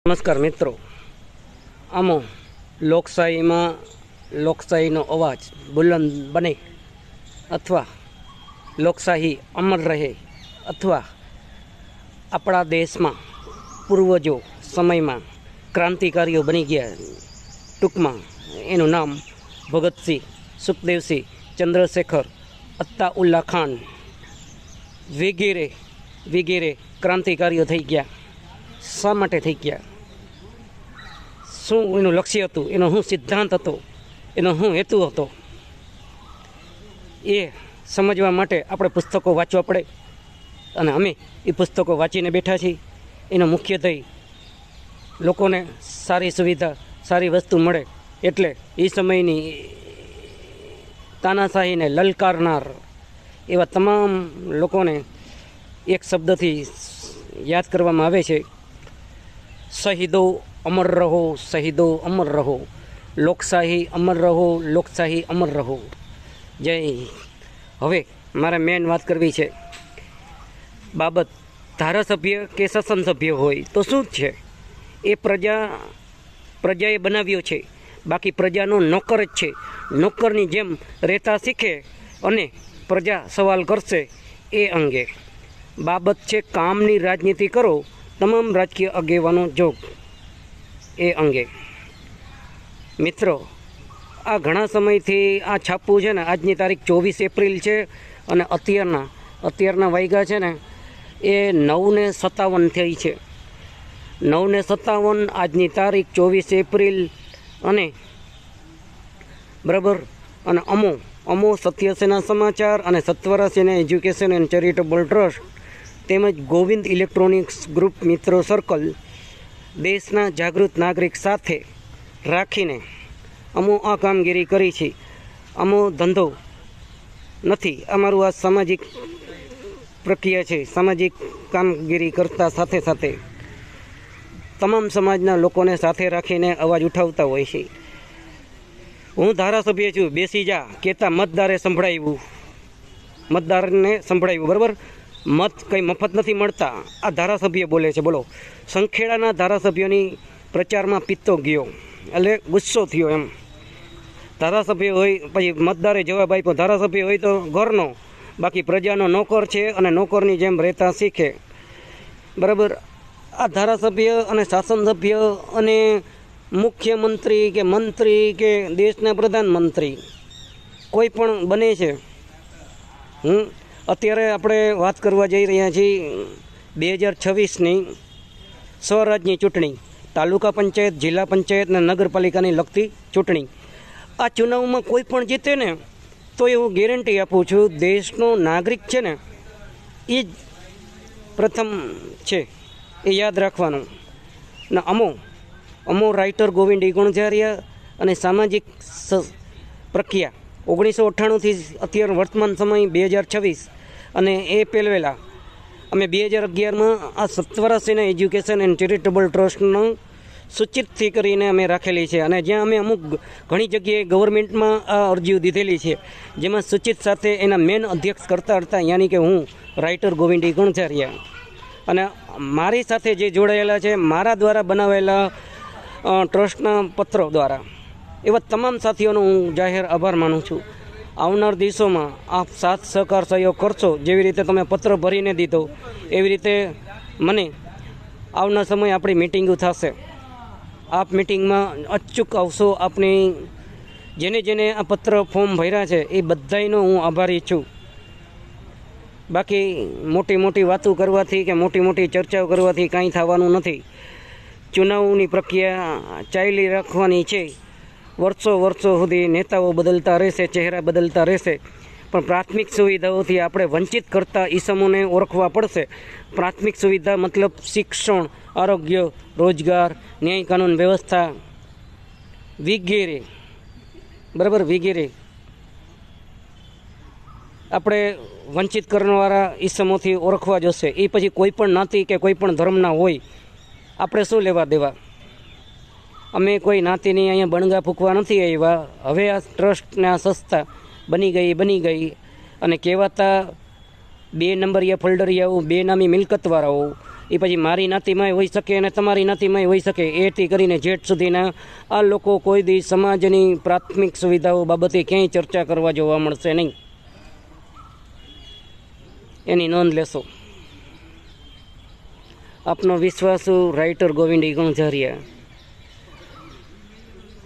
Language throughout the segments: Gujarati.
નમસ્કાર મિત્રો, આમો લોકશાહીમાં લોકશાહીનો અવાજ બુલંદ બને અથવા લોકશાહી અમર રહે અથવા આપણા દેશમાં પૂર્વજો સમયમાં ક્રાંતિકારીઓ બની ગયા, ટૂંકમાં એનું નામ ભગતસિંહ, સુખદેવસિંહ, ચંદ્રશેખર, અત્તાઉલ્લા ખાન વગેરે વગેરે ક્રાંતિકારીઓ થઈ ગયા. શા માટે થઈ ગયા? શું એનું લક્ષ્ય હતું? એનો શું સિદ્ધાંત હતો? એનો શું હેતુ હતો? એ સમજવા માટે આપણે પુસ્તકો વાંચવા પડે, અને અમે એ પુસ્તકો વાંચીને બેઠા છીએ. એનો મુખ્ય ધ્યેય લોકોને સારી સુવિધા, સારી વસ્તુ મળે, એટલે એ સમયની તાનાશાહીને લલકારનાર એવા તમામ લોકોને એક શબ્દથી યાદ કરવામાં આવે છે: શહીદો અમર રહો, શહીદો અમર રહો, લોકશાહી અમર રહો, લોકશાહી અમર રહો. જય. હવે મારે મેન વાત કરવી છે બાબત ધારાસભ્ય કે સંસદસભ્ય હોય તો શું છે? એ પ્રજાએ બનાવ્યો છે, બાકી પ્રજાનો નોકર જ છે. નોકરની જેમ રહેતા શીખે અને પ્રજા સવાલ કરશે એ અંગે બાબત છે. કામની રાજનીતિ કરો, તમામ રાજકીય આગેવાનો જોગ એ અંગે. મિત્રો, આ ઘણા સમયથી આ છાપવું છે ને, આજની તારીખ 24 એપ્રિલ છે અને અત્યારના વાગ્યા છે ને એ 9:57 થઈ છે. 9:57 આજની તારીખ 24 એપ્રિલ. અને બરાબર, અને અમો સત્યસેના સમાચાર અને સત્વરા સેના એજ્યુકેશન એન્ડ ચેરિટેબલ ટ્રસ્ટ તેમજ ગોવિંદ ઇલેક્ટ્રોનિક્સ ગ્રુપ મિત્રો સર્કલ દેશના જાગૃત નાગરિક સાથે રાખીને અમો આ કામગીરી કરી છે. અમો ધંધો નથી, અમારું આ સામાજિક પ્રક્રિયા છે. સામાજિક કામગીરી કરતા સાથે સાથે તમામ સમાજના લોકોને સાથે રાખીને અવાજ ઉઠાવતા હોય છે. હું ધારાસભ્ય છું, બેસી જા કહેતા મતદારને સંભળાવ્યું, બરાબર? મત કંઈ મફત નથી મળતા. આ ધારાસભ્ય બોલે છે. બોલો, સંખેડાના ધારાસભ્યોની પ્રચારમાં પિત્તો ગયો, એટલે ગુસ્સો થયો એમ. ધારાસભ્ય હોય પછી મતદારે જવાબ આપ્યો, ધારાસભ્ય હોય તો ઘરનો, બાકી પ્રજાનો નોકર છે અને નોકરની જેમ રહેતા શીખે, બરાબર? આ ધારાસભ્ય અને શાસન સભ્ય અને મુખ્યમંત્રી કે મંત્રી કે દેશના પ્રધાનમંત્રી કોઈ પણ બને છે. અત્યારે આપણે વાત કરવા જઈ રહ્યા છીએ 2026ની સ્વરાજ્યની ચૂંટણી, તાલુકા પંચાયત, જિલ્લા પંચાયત અને નગરપાલિકાની લગતી ચૂંટણી. આ ચુનાવમાં કોઈ પણ જીતે ને તો એ હું ગેરંટી આપું છું, દેશનો નાગરિક છે ને એ જ પ્રથમ છે, એ યાદ રાખવાનું. ને અમો રાઇટર ગોવિંદ ઇગણઝારિયા અને સામાજિક પ્રક્રિયા 1998થી અત્યારે વર્તમાન સમય 2026, અને એ પહેલાં અમે 2011માં આ સત્વરા સેના એજ્યુકેશન એન્ડ ચેરિટેબલ ટ્રસ્ટનો સૂચિતથી કરીને અમે રાખેલી છે. અને જ્યાં અમે અમુક ઘણી જગ્યાએ ગવર્મેન્ટમાં આ અરજીઓ દીધેલી છે, જેમાં સૂચિત સાથે એના મેન અધ્યક્ષ કરતા હતા, યાની કે હું રાઇટર ગોવિંદ ઇગણઝારિયા. અને મારી સાથે જે જોડાયેલા છે, મારા દ્વારા બનાવેલા ટ્રસ્ટના પત્રો દ્વારા, એવા તમામ સાથીઓનો હું જાહેર આભાર માનું છું. આવનાર દિવસોમાં આપ સાથ સહકાર સહયોગ કરશો. જેવી રીતે તમે પત્ર ભરીને દીધો, એવી રીતે મને આવનાર સમય આપણી મિટિંગો થશે. આપ મિટિંગમાં અચૂક આવશો. આપની જેને આ પત્ર ફોર્મ ભર્યા છે એ બધાયનો હું આભારી છું. બાકી મોટી વાતો કરવાથી કે મોટી ચર્ચાઓ કરવાથી કાંઈ થવાનું નથી. ચુનાવની પ્રક્રિયા ચાલી રાખવાની છે. વર્ષો સુધી નેતાઓ બદલતા રહેશે, ચહેરા બદલતા રહેશે, પણ પ્રાથમિક સુવિધાઓથી આપણે વંચિત કરતા ઈસમોને ઓળખવા પડશે. પ્રાથમિક સુવિધા મતલબ શિક્ષણ, આરોગ્ય, રોજગાર, ન્યાય કાનૂન વ્યવસ્થા વગેરે, બરાબર, વગેરે આપણે વંચિત કરનારા ઈસમોથી ઓળખવા જશે. એ પછી કોઈ પણ જ્ઞાતિ કે કોઈ પણ ધર્મના હોય, આપણે શું લેવા દેવા? અમે કોઈ જ્ઞાતિની અહીંયા બણગા ફૂંકવા નથી આવ્યા. હવે આ ટ્રસ્ટને આ સંસ્થા બની ગઈ અને કહેવાતા 2 નંબરિયા ફોલ્ડરિયાઓ, બેનામી મિલકતવાળાઓ એ પછી મારી નાતીમાંય હોઈ શકે અને તમારી નાતીમાંય હોઈ શકે. એથી કરીને જેઠ સુધીના આ લોકો કોઈ દી સમાજની પ્રાથમિક સુવિધાઓ બાબતે ક્યાંય ચર્ચા કરવા જોવા મળશે નહીં. એની નોંધ લેશો. આપનો વિશ્વાસુ રાઇટર ગોવિંદ ગણઝારિયા.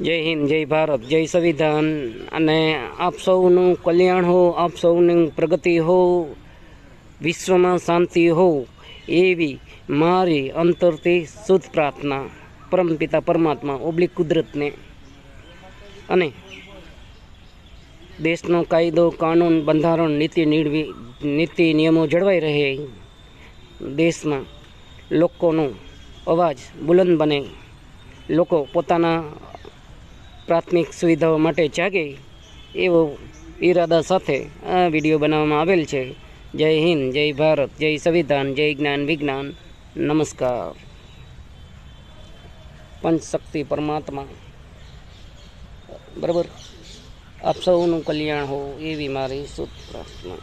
જય હિન્દ, જય ભારત, જય સંવિધાન. અને આપ સૌનું કલ્યાણ હો, આપ સૌની પ્રગતિ હો, વિશ્વમાં શાંતિ હો, એવી મારી અંતરથી શુદ્ધ પ્રાર્થના પરમપિતા પરમાત્મા ઓબ્લિક કુદરતને. અને દેશનો કાયદો, કાનૂન, બંધારણ, નીતિ નિયમો જળવાઈ રહે. દેશમાં લોકોનો અવાજ બુલંદ બને, લોકો પોતાના પ્રાથમિક સુવિધાઓ માટે જાગે, એવો ઈરાદા સાથે આ વિડીયો બનાવવામાં આવેલ છે. જય હિન્દ, જય ભારત, જય સંવિધાન, જય જ્ઞાન વિજ્ઞાન. નમસ્કાર. પંચશક્તિ પરમાત્મા, બરાબર, આપ સૌનું કલ્યાણ હો એવી મારી શુભ પ્રાર્થના.